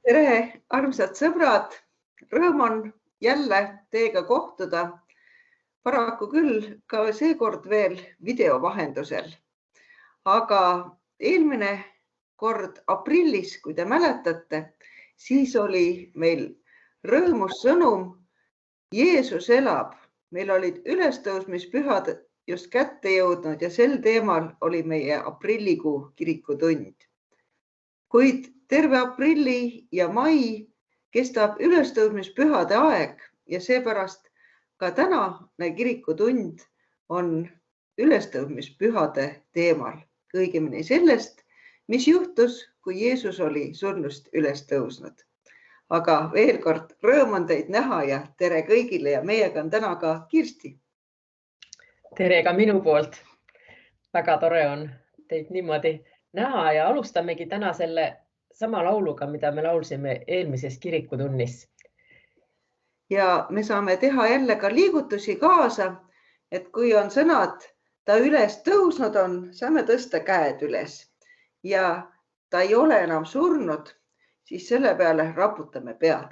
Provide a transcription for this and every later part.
Tere, armsad sõbrad! Rõõm on jälle teiega kohtuda. Paraku küll ka seekord veel video vahendusel. Aga eelmine kord aprillis, kui te mäletate, siis oli meil rõõmus sõnum. Jeesus elab. Meil olid ülestõusmispühad just kätte jõudnud ja sel teemal oli meie aprillikuu kirikutund. Kuid terve aprilli ja mai kestab ülestõusmispühade aeg ja seepärast ka tänane kirikutund on ülestõusmispühade teemal. Õigemini sellest, mis juhtus, kui Jeesus oli surnust üles tõusnud. Aga veel kord rõõm on teid näha ja tere kõigile ja meiega on täna ka Kirsti. Tere ka minu poolt. Väga tore on teid niimoodi näha ja alustamegi täna selle sama lauluga, mida me laulsime eelmises kirikutunnis. Ja me saame teha jälle ka liigutusi kaasa, et kui on sõnad, ta üles tõusnud on, saame tõsta käed üles ja ta ei ole enam surnud, siis selle peale raputame pead.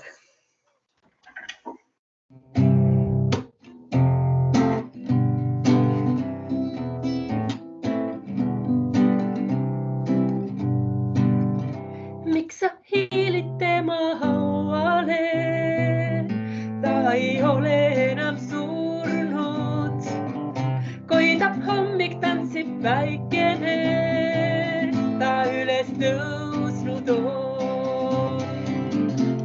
Miks sa hiilid tema hauale? Ta ei ole enam surnud. Koidab hommik, tantsib väikene. Ta üles tõusnud on.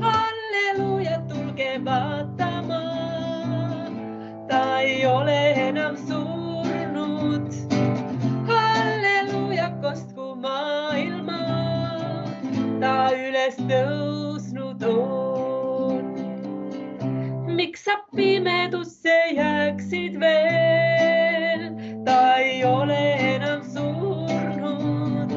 Halleluuja, tulge vaatama. Ta ei ole enam surnud. Halleluuja, kostku maailma. Ta üles tõusnud on. Miks sa pimedusse jääksid veel? Ta ei ole enam surnud.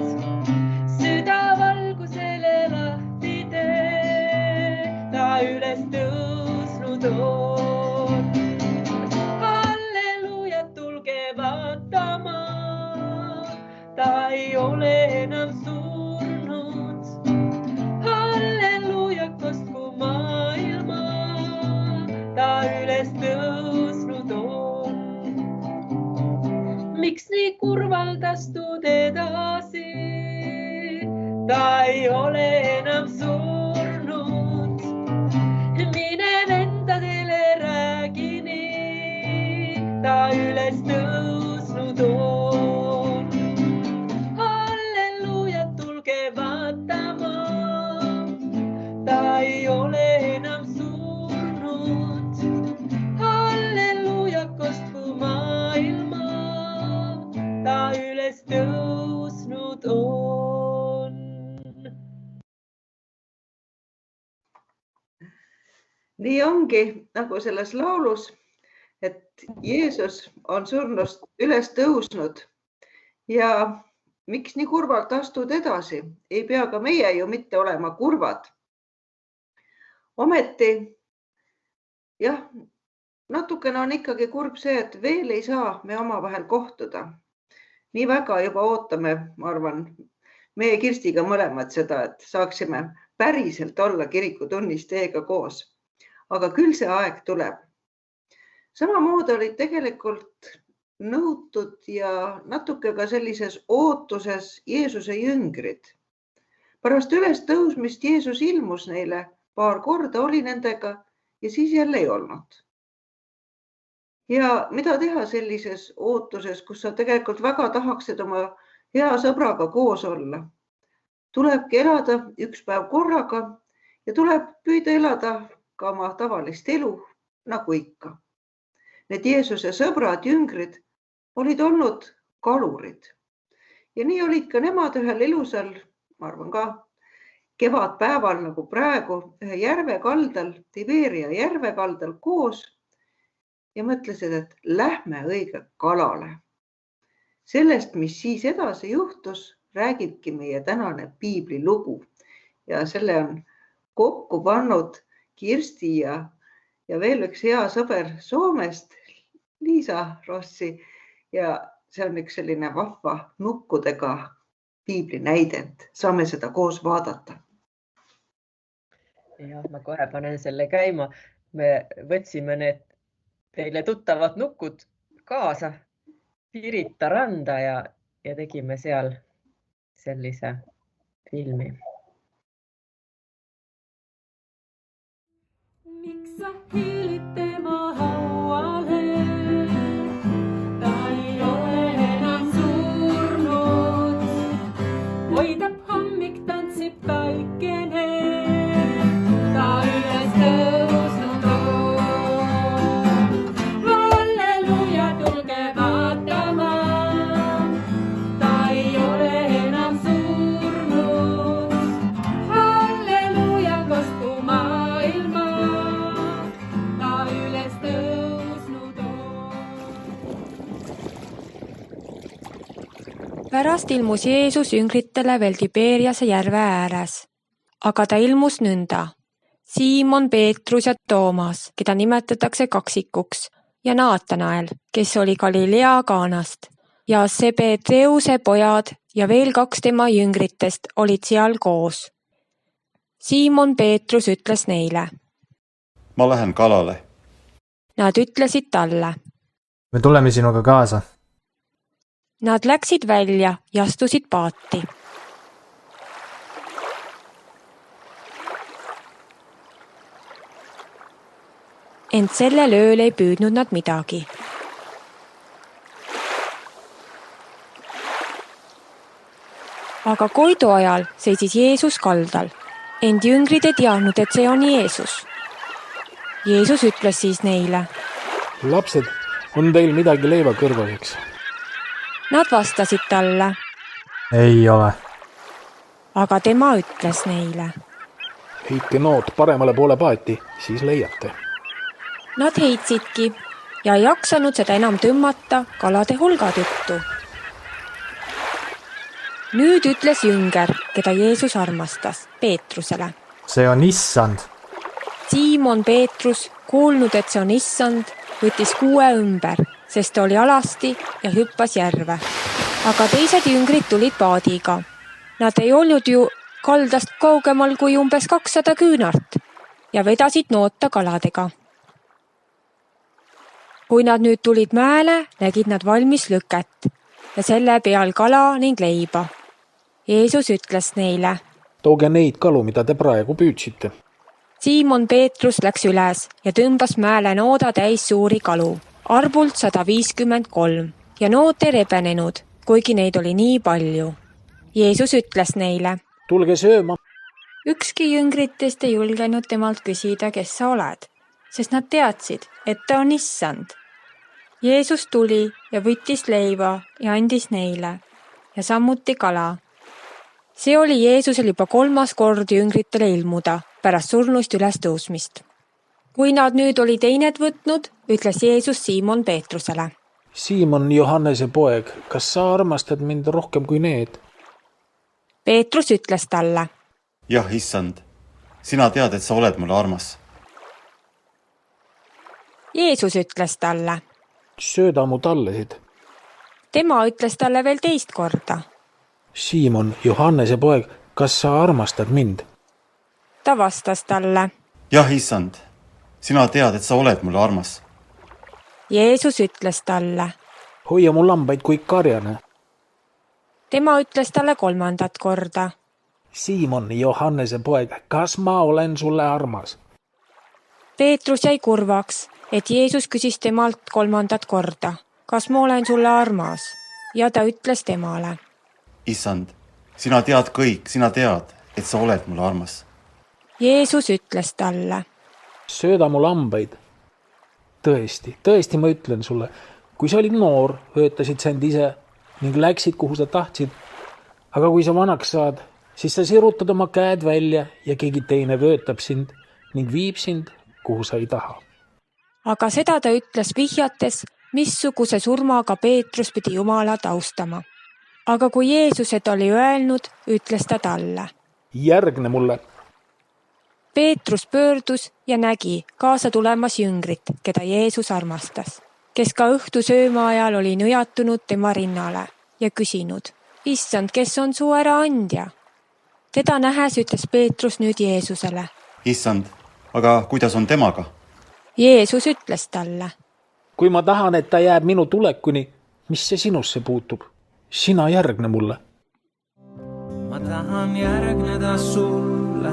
Süda valgusele lahti tee. Ta üles tõusnud on. Halleluuja, tulge vaatama. Ta ei ole enam surnud. Kostku maailma, ta üles tõusnud on. Miks nii kurvalt astud edasi? Ta ei ole enam surnud. Mine vendadele räägi nii, ta üles tõusnud on. Halleluuja, tulge vaatama. Ta ei ole enam surnud. Halleluuja, kostku maailma. Ta üles tõusnud on. Nii ongi nagu selles laulus, et Jeesus on surnust üles tõusnud ja miks nii kurvalt astud edasi? Ei pea ka meie ju mitte olema kurvad. Ometi, jah, natukene on ikkagi kurb see, et veel ei saa me omavahel kohtuda. Nii väga juba ootame, ma arvan, meie Kirstiga mõlemad seda, et saaksime päriselt olla kirikutunnis teiega koos. Aga küll see aeg tuleb. Samamoodi olid tegelikult nõutud ja natuke ka sellises ootuses Jeesuse jüngrid. Pärast üles tõusmist Jeesus ilmus neile. Paar korda oli nendega ja siis jälle ei olnud. Ja mida teha sellises ootuses, kus sa tegelikult väga tahaksid oma hea sõbraga koos olla? Tulebki elada üks päev korraga ja tuleb püüda elada ka oma tavalist elu, nagu ikka. Need Jeesuse sõbrad, jüngrid olid olnud kalurid. Ja nii olid ka nemad ühel ilusal, ma arvan ka, kevadpäeval nagu praegu ühe järve kaldal, Tiberia järve kaldal koos ja mõtlesid, et lähme õige kalale. Sellest, mis siis edasi juhtus, räägibki meie tänane piiblilugu ja selle on kokku pannud Kirsti ja veel üks hea sõber Soomest, Liisa Rossi ja see on üks selline vahva nukkudega piibli näidend. Saame seda koos vaadata. Jah, ma kohe panen selle käima. Me võtsime need teile tuttavad nukud kaasa Pirita randa ja tegime seal sellise filmi. Miks sa hiilid tema hauale? Ta ei ole enam surnud. Hoidab hommik, tantsib päikene. Ta üles tõusnud on. Halleluja, tulge vaatama. Ta ei ole enam surnud. Halleluja, kostku maailma. Ta üles tõusnud on. Pärast ilmus Jeesus jüngritele veel Tiberiase järve ääres, aga ta ilmus nõnda. Siimon Peetrus ja Toomas, keda nimetatakse kaksikuks, ja Naatanael, kes oli Galilea Kaanast, ja Sebedeuse pojad ja veel 2 tema jüngritest olid seal koos. Siimon Peetrus ütles neile. Ma lähen kalale. Nad ütlesid talle. Me tuleme sinuga kaasa. Nad läksid välja ja astusid paati. Ent sellel ööl ei püüdnud nad midagi. Aga koidu ajal seisis Jeesus kaldal, ent jüngrid ei teadnud, et see on Jeesus. Jeesus ütles siis neile. Lapsed, on teil midagi leiva kõrvaseks? Nad vastasid talle, Ei ole. aga tema ütles neile. Heitke noot paremale poole paati, siis leiate. Nad heitsidki ja ei jaksanud seda enam tõmmata kalade hulga tõttu. Nüüd ütles jünger, keda Jeesus armastas, Peetrusele. See on issand. Siimon Peetrus, kuulnud, et see on issand, võttis kuue ümber, sest ta oli alasti ja hüppas järve. Aga teised jüngrid tulid paadiga. Nad ei olnud ju kaldast kaugemal kui umbes 200 küünart ja vedasid noota kaladega. Kui nad nüüd tulid mäele, nägid nad valmis lõket ja selle peal kala ning leiba. Jeesus ütles neile. Tooge neid kalu, mida te praegu püüdsite. Siimon Peetrus läks üles ja tõmbas mäele nooda täis suuri kalu, arvult 153 ja nood ei rebenenud, kuigi neid oli nii palju. Jeesus ütles neile. Tulge sööma. Ükski jüngritest ei julgenud temalt küsida, kes sa oled, sest nad teadsid, et ta on issand. Jeesus tuli ja võttis leiva ja andis neile ja samuti kala. See oli Jeesusel juba 3. kord jüngritele ilmuda pärast surnuist üles tõusmist. Kui nad nüüd oli teined võtnud, ütles Jeesus Siimon Peetrusele. Siimon, Johannese poeg, kas sa armastad mind rohkem kui need? Peetrus ütles talle. Jah, issand, sina tead, et sa oled mulle armas. Jeesus ütles talle. Sööda mu tallesid. Tema ütles talle veel teist korda. Siimon, Johannese poeg, kas sa armastad mind? Ta vastas talle. Jah, issand, sina tead, et sa oled mulle armas. Jeesus ütles talle. Hoia mu lambaid kui karjane. Tema ütles talle 3. korda. Siimon, Johannese poeg, kas ma olen sulle armas? Peetrus jäi kurvaks, et Jeesus küsis temalt 3. korda. Kas ma olen sulle armas? Ja ta ütles temale. Issand, sina tead kõik, sina tead, et sa oled mulle armas. Jeesus ütles talle. Sööda mu lambaid. Tõesti ma ütlen sulle, kui sa olid noor, öötasid sa end ise ning läksid, kuhu sa tahtsid. Aga kui sa vanaks saad, siis sa sirutad oma käed välja ja keegi teine vöötab sind ning viib sind, kuhu sa ei taha. Aga seda ta ütles vihjates, missuguse surmaga Peetrus pidi Jumalat austama. Aga kui Jeesus seda oli öelnud, ütles ta talle. Järgne mulle. Peetrus pöördus ja nägi kaasa tulemas jüngrit, keda Jeesus armastas, kes ka õhtu sööma ajal oli nõjatunud tema rinnale ja küsinud, issand, kes on su äraandja? Teda nähes ütles Peetrus nüüd Jeesusele, issand, aga kuidas on temaga? Jeesus ütles talle: kui ma tahan, et ta jääb minu tulekuni, mis see sinusse puutub? Sina järgne mulle. Ma tahan järgneda sulle,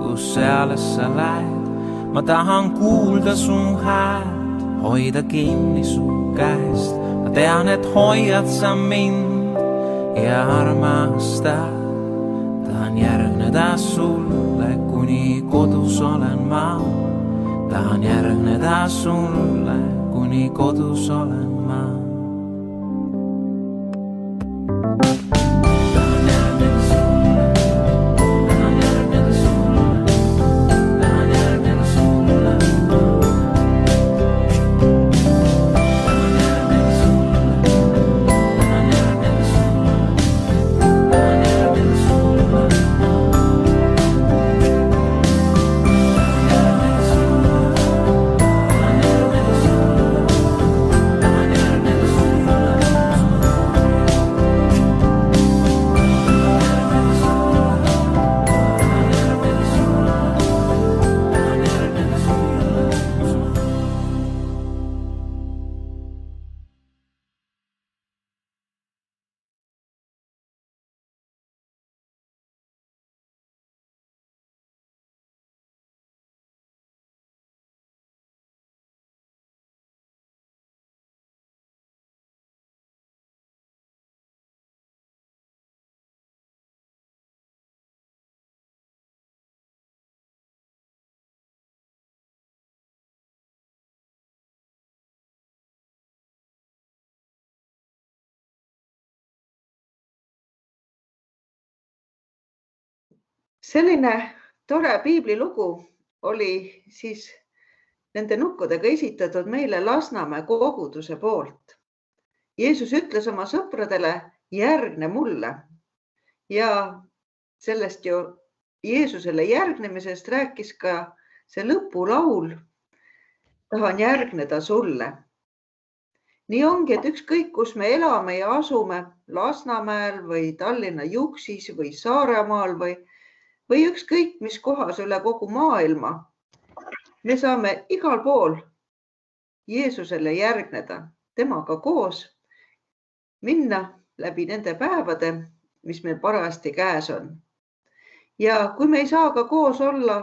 kus seales sa lähed. Ma tahan kuulda su häält, hoida kinni su käest. Ma tean, et hoiad sa mind ja armastad. Tahan järgneda sulle, kuni kodus olen ma. Tahan järgneda sulle, kuni kodus olen ma. Selline tore piiblilugu oli siis nende nukkudega esitatud meile Lasnamäe koguduse poolt. Jeesus ütles oma sõpradele: järgne mulle. Ja sellest ju Jeesusele järgnemisest rääkis ka see lõpulaul: tahan järgneda sulle. Nii ongi, et ükskõik, kus me elame ja asume, Lasnamäel või Tallinna Juksis või Saaremaal või ükskõik, mis kohas üle kogu maailma, me saame igal pool Jeesusele järgneda, temaga koos minna läbi nende päevade, mis meil parajasti käes on. Ja kui me ei saa ka koos olla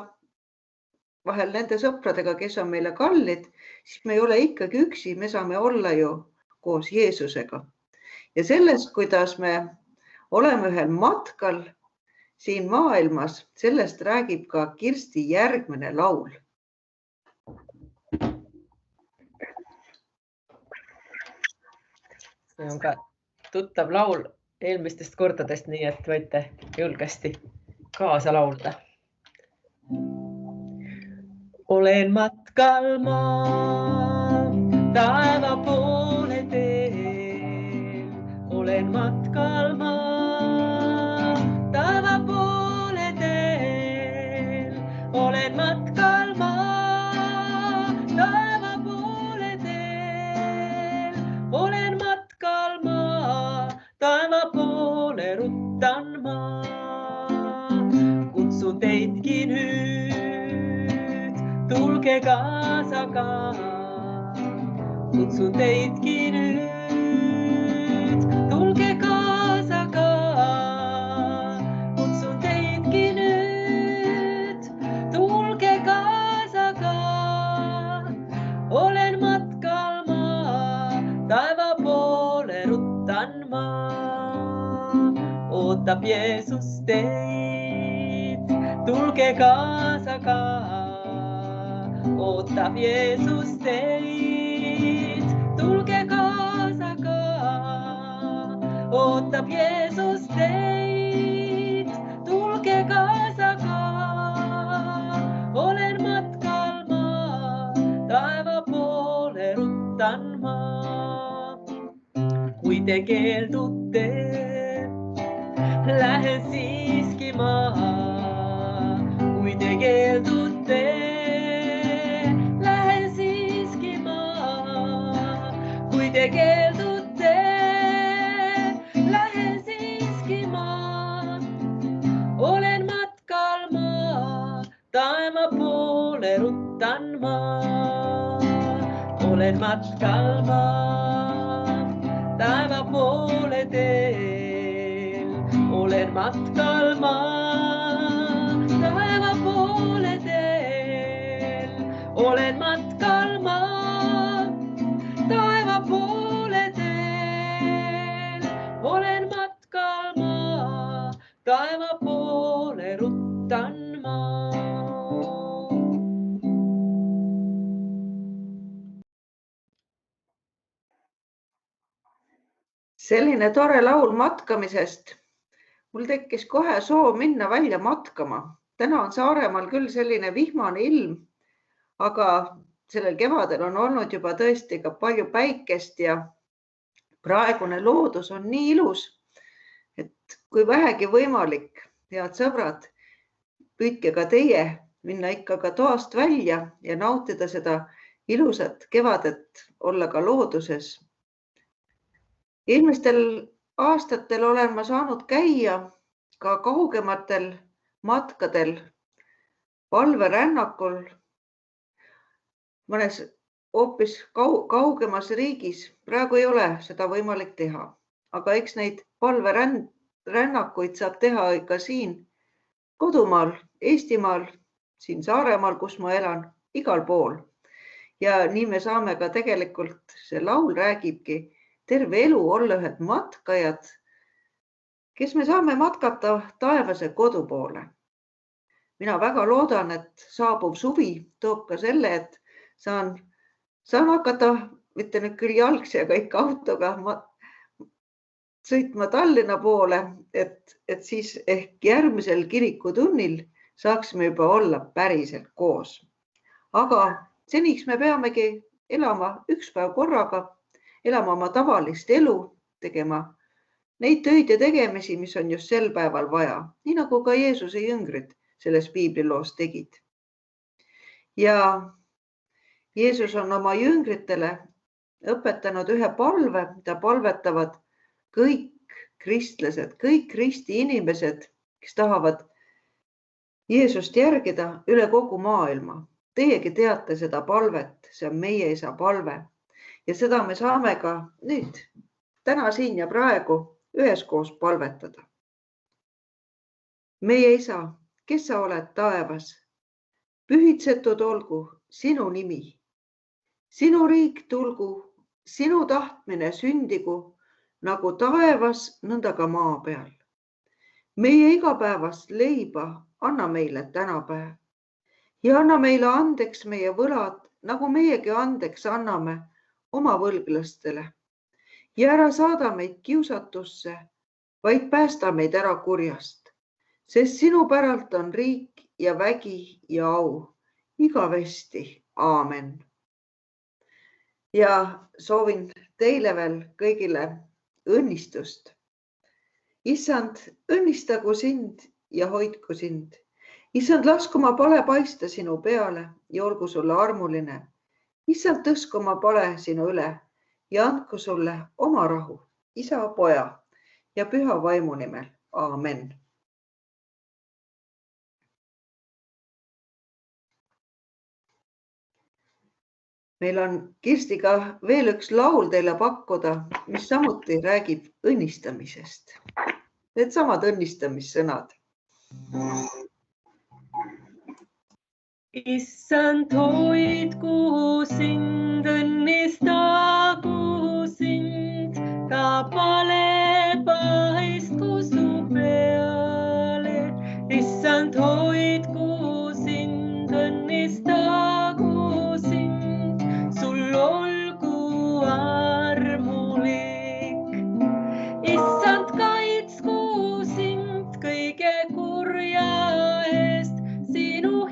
vahel nende sõpradega, kes on meile kallid, siis me ei ole ikkagi üksi, me saame olla ju koos Jeesusega. Ja sellest, kuidas me oleme ühel matkal siin maailmas, sellest räägib ka Kirsti järgmine laul. See on ka tuttav laul eelmistest kordadest, nii et võite julgesti kaasa laulda. Olen matkal maa, taeva poole teel. Olen matkal maa, taeva poole teel. Olen matkal maa, taeva poole teel. Olen matkal maa, taeva poole ruttan maa. Kutsun teidki nüüd, tulge kaasa ka. Kutsun teidki nüüd, tulge kaasa ka. Kutsun teidki nüüd, tulge kaasa ka. Olen matkal maa, taeva poole ruttan maa. Ootab Jeesus teid, tulge kaasa ka. Ootab Jeesus teid, tulge kaasa ka. Ootab Jeesus teid, tulge kaasa ka. Olen matkal maa, taeva poole ruttan maa. Kui te keeldute, lähen siiski maa. Kui te keeldute, lähen siiski maa. Kui te keeldute, lähen siiski maa. Olen matkal maa, taeva poole ruttan ma. Olen matkal ma, taeva poole teel. Olen matkal ma, taeva poole teel. Olen matkal ma, taeva poole teel. Olen matkal ma, taeva poole ruttan ma. Selline tore laul matkamisest. Mul tekkis kohe soov minna välja matkama. Täna on Saaremaal küll selline vihmane ilm, aga sellel kevadel on olnud juba tõesti ka palju päikest ja praegune loodus on nii ilus, et kui vähegi võimalik, head sõbrad, püüdke ka teie minna ikka ka toast välja ja nautida seda ilusat kevadet, olla ka looduses. Eelmistel aastatel olen ma saanud käia ka kaugematel matkadel, palverännakul, mõnes hoopis kaugemas riigis. Praegu ei ole seda võimalik teha, aga eks neid palverännakuid saab teha ka siin kodumaal, Eestimaal, siin Saaremaal, kus ma elan, igal pool. Ja nii me saame ka tegelikult, see laul räägibki, terve elu olla ühed matkajad, kes me saame matkata taevase kodu poole. Mina väga loodan, et saabuv suvi toob ka selle, et saan hakata, mitte nüüd küll jalgsi, aga ikka autoga sõitma Tallinna poole, et siis ehk järgmisel kirikutunnil saaksime juba olla päriselt koos. Aga seniks me peamegi elama üks päev korraga, elama oma tavalist elu, tegema neid töid ja tegemisi, mis on just sel päeval vaja, nii nagu ka Jeesuse jüngrid selles piibliloos tegid. Ja Jeesus on oma jüngritele õpetanud ühe palve, mida palvetavad kõik kristlased, kõik kristi inimesed, kes tahavad Jeesust järgida üle kogu maailma. Teiegi teate seda palvet, see on meie Isa palve. Ja seda me saame ka nüüd, täna siin ja praegu üheskoos palvetada. Meie Isa, kes sa oled taevas, pühitsetud olgu sinu nimi. Sinu riik tulgu, sinu tahtmine sündigu, nagu taevas, nõnda ka maa peal. Meie igapäevast leiba anna meile tänapäev ja anna meile andeks meie võlad, nagu meiegi andeks anname oma võlglastele. Ja ära saada meid kiusatusse, vaid päästa meid ära kurjast, sest sinu päralt on riik ja vägi ja au igavesti. Aamen. Ja soovin teile veel kõigile õnnistust. Issand, õnnistagu sind ja hoidku sind. Issand, lasku oma pale paista sinu peale ja olgu sulle armuline. Issand, tõsku oma pale sinu üle ja andku sulle oma rahu, Isa, Poja ja Püha Vaimu nimel. Aamen. Meil on Kirstiga veel üks laul teile pakkuda, mis samuti räägib õnnistamisest. Need samad õnnistamissõnad. Issand, hoidku sind, õnnistagu sind, ta pale paistku su peale. Issand, hoidku sind, õnnistagu sind, sul olgu armulik. Issand, kaitsku sind kõige kurja eest, sinu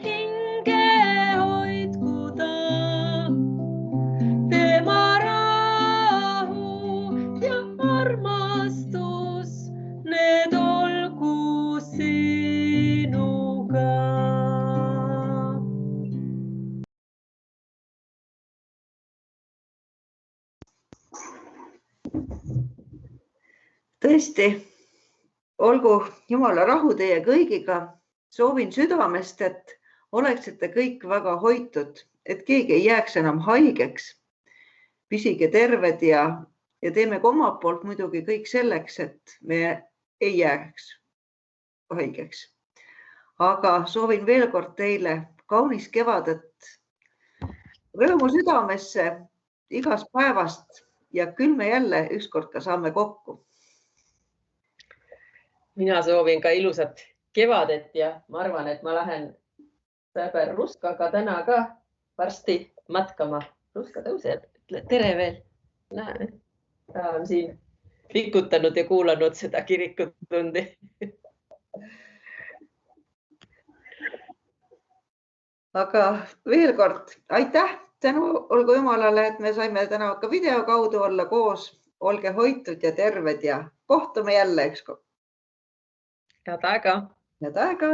tõesti, olgu Jumala rahu teie kõigiga. Soovin südamest, et oleksite kõik väga hoitud, et keegi ei jääks enam haigeks. Püsige terved ja teeme ka omalt poolt muidugi kõik selleks, et me ei jääks haigeks. Aga soovin veel kord teile kaunis kevadet, rõõmu südamesse igast päevast ja küll me jälle ükskord ka saame kokku. Mina soovin ka ilusat kevadet ja ma arvan, et ma lähen sõber Ruskaga täna ka varsti matkama. Ruska tõuseb, tere veel. Ta on siin pikutanud ja kuulanud seda kirikutundi. Aga veel kord aitäh, tänu olgu Jumalale, et me saime täna ka video kaudu olla koos. Olge hoitud ja terved ja kohtume jälle ükskord. Head aega. Head aega.